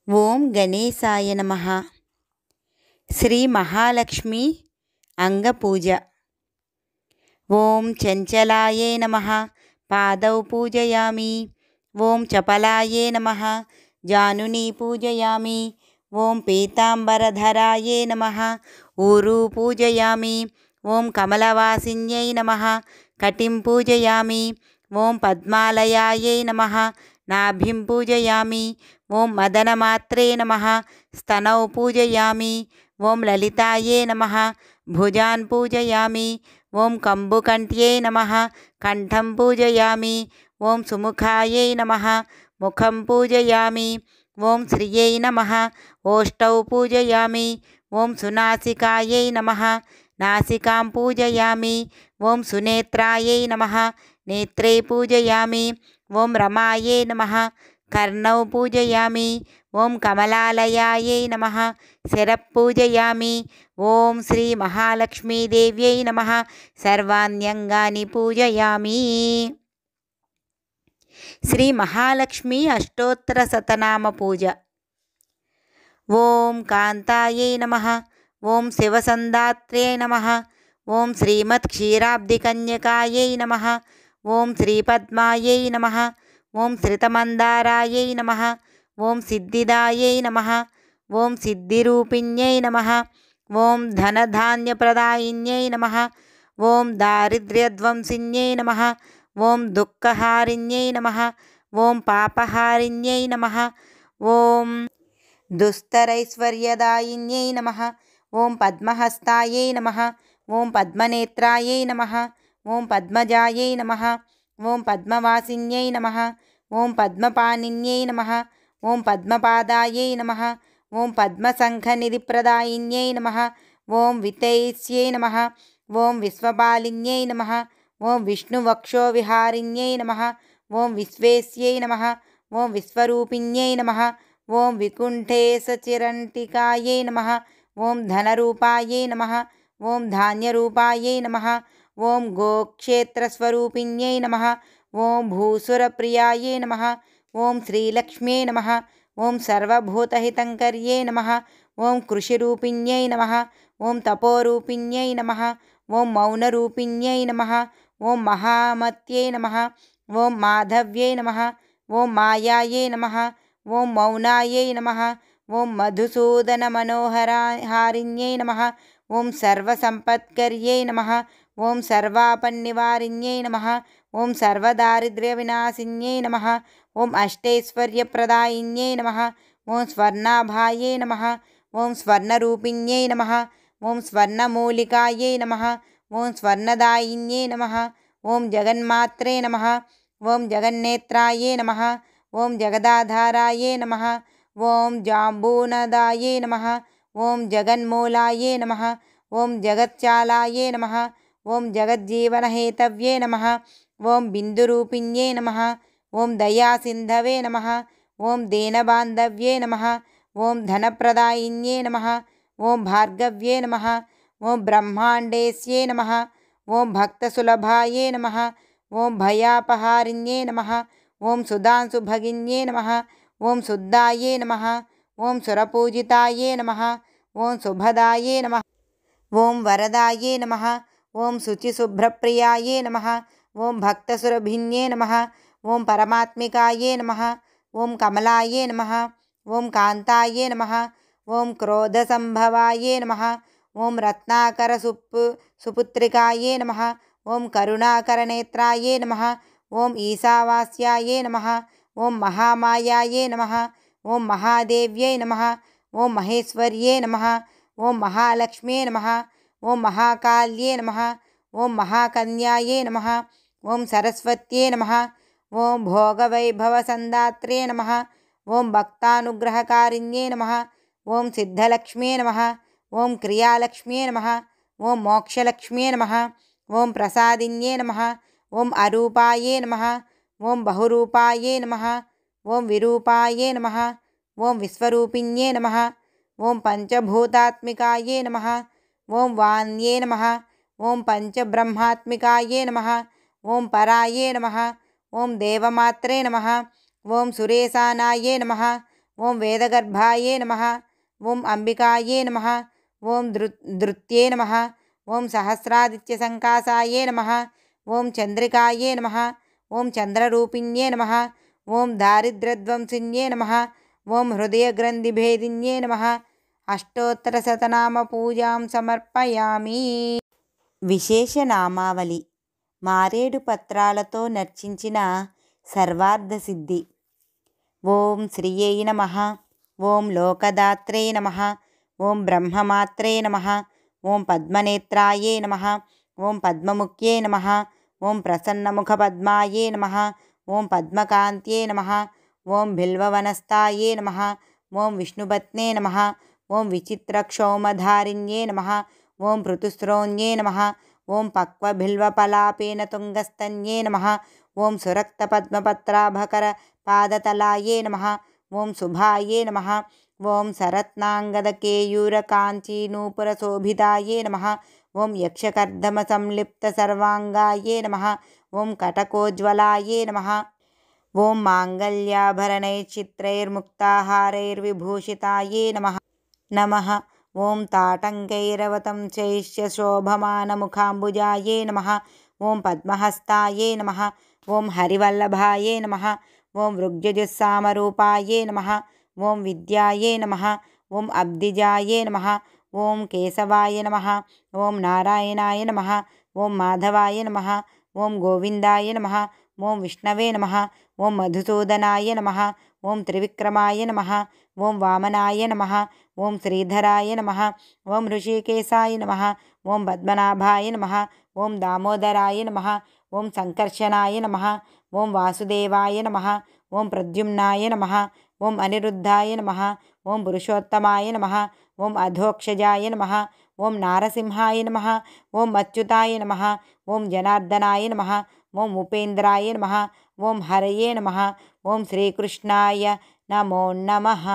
ఓం గణేశాయ నమః. శ్రీ మహాలక్ష్మి అంగపూజ. ఓం చంచలాయే నమః. పాదౌ పూజయామి. ఓం చపలాయే నమః. జానునీ పూజయామి. ఓం పీతాంబరధరాయే నమః. ఊరు పూజయామి. ఓం కమలవాసిన్యై నమః. కటిం పూజయామి. ఓం పద్మాలయాయై నమః. నాభిం పూజయామి. ఓం మదనమాత్రే నమః. స్తనౌ పూజయామి. ఓం లలితాయే నమః. భుజాన్ పూజయామి. ఓం కంబుకంట్యై నమః. కంఠం పూజయామి. ఓం సుముఖాయై నమః. ముఖం పూజయామి. ఓం శ్రియై నమః. ఓష్టౌ పూజయామి. ఓం సునాసికాయై నమః. నాసికాం పూజయామి. ఓం సునేత్రాయై నమః. నేత్రే పూజయామి. ఓం రమాయే నమః. కర్ణౌ పూజయామి. ఓం కమలాలయాయై నమః. శిరఃపూజయామి. ఓం శ్రీ మహాలక్ష్మీదేవ్యై నమః. సర్వాణ్యంగాని పూజయామి. శ్రీ మహాలక్ష్మి అష్టోత్తర శతనామ పూజ. ఓం కాంతాయై నమః. ఓం శివసందాత్రే నమః. ఓం శ్రీమత్ క్షీరాబ్ధికన్యకాయై నమః. ఓం శ్రీపద్మాయై నమః. ఓం శ్రితమందారాయై నమః. ఓం సిద్ధిదాయై నమః. ఓం సిద్ధిరూపిణ్యై నమః. ఓం ధనధాన్యప్రదాయిన్యై నమః. ఓం దారిద్ర్యధ్వంసిన్యై నమః. ఓం దుఃఖహారిణ్యై నమః. ఓం పాపహారిణ్యై నమః. ఓం దుస్తరైశ్వర్యదాయిన్యై నమః. ఓం పద్మహస్తాయై నమః. ఓం పద్మనేత్రాయై నమః. ఓం పద్మజాయై నమః. ఓం పద్మవాసిన్యై నమః. ఓం పద్మపాణిన్యై నమః. ఓం పద్మపాదాయై నమః. ఓం పద్మశంఖనిధిప్రదాయిన్యై నమః. ఓం వితైస్యై నమః. ఓం విశ్వపాలిన్యై నమః. ఓం విష్ణువక్షోవిహారిణ్యై నమః. ఓం విశ్వేశ్యై నమః. ఓం విశ్వరూపిణ్యై నమః. ఓం వికుంఠేశచిరంటికాయై నమః. ఓం ధనరూపాయై నమః. ఓం ధాన్యరూపాయై నమః. ఓం గోక్షేత్రస్వరూపిణ్యై నమః. ఓం భూసురప్రియాయై నమః. ఓం శ్రీలక్ష్మ్యై నమః. ఓం సర్వభూతహితంకర్యై నమః. ఓం కృషిరూపిణ్యై నమః. ఓం తపోరూపిణ్యై నమః. ఓం మౌనరూపిణ్యై నమః. ఓం మహామత్యై నమః. ఓం మాధవ్యై నమః. ఓం మాయాయై నమః. ఓం మౌనాయై నమః. ఓం మధుసూదనమనోహరాహారిణ్యై నమః. ఓం సర్వసంపత్కర్యై నమః. ఓం సర్వాపన్నివారిణ్యై నమః. ఓం సర్వదారిద్ర్యవినాశిన్యై నమః. ఓం అష్టైశ్వర్యప్రదాయిన్యై నమః. ఓం స్వర్ణాభాయై నమః. ఓం స్వర్ణరూపిణ్యై నమః. ఓం స్వర్ణమూలికాయై నమః. ఓం స్వర్ణదాయిన్యై నమః. ఓం జగన్మాత్రే నమః. ఓం జగన్నేత్రాయై నమః. ఓం జగదాధారాయై నమః. ఓం జాంబూనదాయై నమః. ఓం జగన్మూలాయై నమః. ఓం జగత్చాలాయై నమః. ఓం జగజ్జీవనహేతవ్యే నమః. ఓం బిందురూపిణ్యై నమః. ఓం దయాసింధవే నమః. ఓం దీనబాంధవ్యే నమః. ఓం ధనప్రదాయిన్యై నమః. ఓం భార్గవ్యే నమః. ఓం బ్రహ్మాండేశ్యై నమః. ఓం భక్తసులభాయై నమః. ఓం భయాపహారిణ్యై నమః. ఓం సుధాంశుభగిన్యై నమః. ఓం శుద్ధాయై నమః. ఓం సురపూజితాయై నమః. ఓం శుభదాయై నమః. ఓం వరదాయై నమః. ఓం శుచిశుభ్రప్రియాయై నమః. ఓం భక్తసురభిన్యై నమః. ఓం పరమాత్మికాయై నమః. ఓం కమలాయై నమః. ఓం కాంతాయై నమః. ఓం క్రోధసంభవాయై నమః. ఓం రత్నాకర సుపుత్రికాయై నమః. ఓం కరుణాకరనేత్రాయై నమః. ఓం ఈశావాస్యాయై నమః. ఓం మహామాయాయై నమః. ఓం మహాదేవ్యై నమః. ఓం మహేశ్వర్యై నమః. ఓం మహాలక్ష్మ్యై నమః. ఓం మహాకాళ్యై నమః. ఓం మహాకన్యాయై నమః. ఓం సరస్వత్యై నమః. ఓం భోగవైభవసందాత్రే నమః. ఓం భక్తానుగ్రహకారిణ్యై నమః. ఓం సిద్ధలక్ష్మ్యై నమః. ఓం క్రియాలక్ష్మ్యై నమః. ఓం మోక్షలక్ష్మ్యై నమః. ఓం ప్రసాదిన్యై నమః. ఓం అరూపాయై నమః. ఓం బహురూపాయై నమః. ఓం విరూపాయై నమః. ఓం విశ్వరూపిణ్యై నమః. ఓం పంచభూతాత్మికాయై నమః. ఓం వాణ్యై నమః. ఓం పంచబ్రహ్మాత్మికాయై నమః. ఓం పరాయై నమః. ఓం దేవమాత్రే నమః. ఓం సురేశానాయే నమః. ఓం వేదగర్భాయే నమః. ఓం అంబికాయే నమః. ఓం ధృత్యే నమః. ఓం సహస్రాదిత్య సంకాసాయే నమః. ఓం చంద్రికాయే నమః. ఓం చంద్రరూపిణ్యే నమః. ఓం దారిద్ర్యధ్వంసిన్యే నమః. ఓం హృదయగ్రంథిభేదిన్యే నమః. అష్టోత్తరశతనామ పూజాం సమర్పయామి. విశేషనామావళి. మారేడు పత్రాలతో నర్చించిన సర్వార్థసిద్ధి. ఓం శ్రీయై నమః. ఓం లోకదాత్రే నమః. ఓం బ్రహ్మమాత్రే నమః. ఓం పద్మనేత్రాయే నమః. ఓం పద్మముఖ్యే నమః. ఓం ప్రసన్నముఖపద్మాయే నమః. ఓం పద్మకాంత్యే నమః. ఓం బిల్వవనస్థాయే నమః. ఓం విష్ణుపత్నే నమః. ఓం విచిత్రక్షౌమధారిణ్యే నమః. ఓం పృతుస్రోణ్యే నమః. ఓం పక్వబిల్వపలాపేన తుంగస్తన్యే నమః. ఓం సురక్తపద్మపత్రాభకర పాదతలాయే నమః. ఓం శుభాయే నమః. ఓం సరత్నాంగదకేయూరకాంచీనూపురశోభితాయే నమః. ఓం యక్షకర్ధమ సంలిప్త సర్వాంగాయే నమః. ఓం కటకోజ్వలాయే నమః. ఓం మాంగళ్యాభరణైశ్చిత్రైర్ముక్తాహారైర్విభూషితాయే నమః. ఓం తాటంకైరవతంచైశ్చ శోభమానముఖాంబుజాయే నమః. ఓం పద్మహస్తాయే నమః. ఓం హరివల్లభాయే నమః. ఓం వృగ్జజుస్సామరూపాయే నమః. ఓం విద్యాయే నమః. ఓం అబ్దిజాయే నమః. ఓం కేశవాయ నమః. ఓం నారాయణాయ నమః. ఓం మాధవాయ నమః. ఓం గోవిందాయ నమః. ఓం విష్ణవే నమః. ఓం మధుసూదనాయ నమః. ఓం త్రివిక్రమాయ నమః. ఓం వామనాయ నమః. ఓం శ్రీధరాయ నమః. ఓం ఋషికేశాయ నమః. ఓం పద్మనాభాయ నమః. ఓం దామోదరాయ నమః. ఓం సంకర్షణాయ నమః. ఓం వాసుదేవాయ నమః. ఓం ప్రద్యుమ్నాయ నమః. ఓం అనిరుద్ధాయ నమః. ఓం పురుషోత్తమాయ నమః. ఓం అధోక్షజాయ నమః. ఓం నారసింహాయ నమః. ఓం అచ్యుతాయ నమః. ఓం జనార్దనాయ నమః. ఓం ఉపేంద్రాయ నమః. ఓం హరయే నమః. ఓం శ్రీకృష్ణాయ నమో నమః.